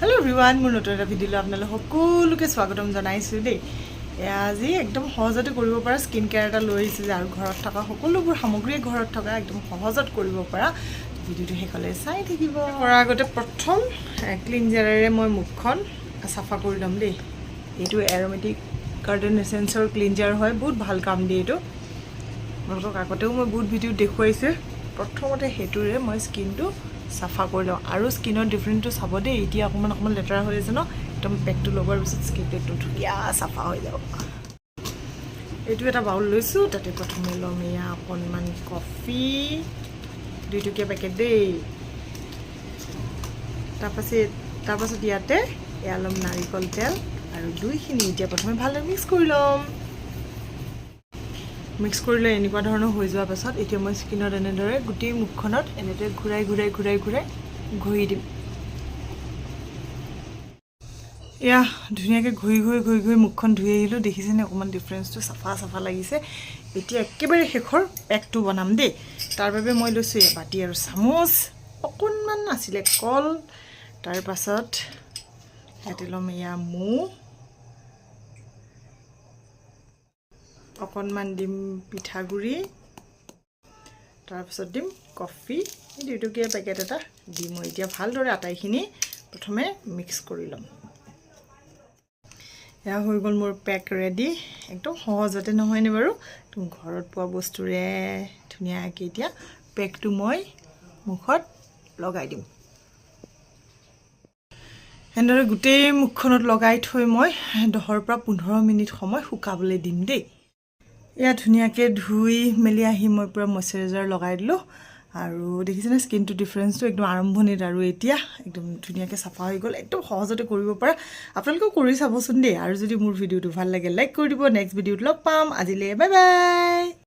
Hello everyone, মোৰ নতুন এটা ভিডিঅ'লৈ আপোনালোক সকলোকে স্বাগতম জনাইছো দেই। আজি একদম সহজতে কৰিব পৰা স্কিন কেয়াৰ এটা লৈ আহিছো যে আৰু ঘৰত থকা সকলোবোৰ সামগ্ৰী ঘৰত থকা একদম সহজত কৰিব পৰা ভিডিঅ'টো শেষলৈ চাই থাকিব। কৰাৰ আগতে প্ৰথম ক্লিনজাৰেৰে মই মুখখন সাফা কৰি ল'ম দেই। এইটো এৰোমেটিক গাৰ্ডেন এসেন্সৰ ক্লিনজাৰ হয়, বহুত ভাল কাম দিয়ে এইটো। আপোনালোকক আগতেও মই বহুত ভিডিঅ' দেখুৱাইছো। প্ৰথমতে হেতুৰে মই স্কিনটো সাফা কৰি লওঁ আৰু স্কিনৰ ডিফাৰেন্সটো চাব দেই। এতিয়া অকমান লেতেৰা হৈ আছে ন, একদম পেকটো লগোৱাৰ পিছত স্কিনটো ধুনীয়া সাফা হৈ যাব। এইটো এটা বাউল লৈছো, তাতে প্ৰথমে ল'ম এয়া অকণমান কফি, 2 টকীয়া পেকেট দেই। তাৰপাছত ইয়াতে এয়া ল'ম নাৰিকল তেল আৰু দুইখিনি এতিয়া প্ৰথমে ভালদৰে মিক্স কৰি ল'ম। মিক্স কৰিলে এনেকুৱা ধৰণৰ হৈ যোৱাৰ পাছত এতিয়া মই স্কিনত এনেদৰে গোটেই মুখখনত এনেদৰে ঘূৰাই ঘূৰি দিম। এয়া ধুনীয়াকৈ ঘূৰি মুখখন ধুই আহিলোঁ। দেখিছেনে অকণমান ডিফাৰেন্সটো চাফা লাগিছে। এতিয়া একেবাৰে শেষৰ পেকটো বনাম দেই। তাৰ বাবে মই লৈছোঁ এয়া বাতি আৰু চামুচ, অকণমান আছিলে কল, তাৰপাছত ইয়াতে ল'ম এয়া মৌ, অকণমান দিম পিঠাগুড়ি, তাৰপিছত দিম কফি, 2 টকীয়া পেকেট এটা দি মই এতিয়া ভালদৰে আটাইখিনি প্ৰথমে মিক্স কৰি ল'ম। এয়া হৈ গ'ল মোৰ পেক ৰেডি। একদম সহজতে নহয়নে বাৰু, তুমি ঘৰত পোৱা বস্তুৰে ধুনীয়াকৈ এতিয়া পেকটো মই মুখত লগাই দিম। এনেদৰে গোটেই মুখখনত লগাই থৈ মই 10 পৰা 15 মিনিট সময় শুকাবলৈ দিম দেই। এয়া ধুনীয়াকৈ ধুই মেলি আহি মই পুৰা মইশ্চাৰাইজাৰ লগাই দিলোঁ আৰু দেখিছেনে স্কিনটো ডিফাৰেন্সটো একদম আৰম্ভণিত আৰু এতিয়া একদম ধুনীয়াকৈ চাফা হৈ গ'ল। একদম সহজতে কৰিব পৰা, আপোনালোকেও কৰি চাবচোন দেই। আৰু যদি মোৰ ভিডিঅ'টো ভাল লাগে লাইক কৰি দিব। নেক্সট ভিডিঅ'ত লগ পাম। আজিলৈ বাই বাই।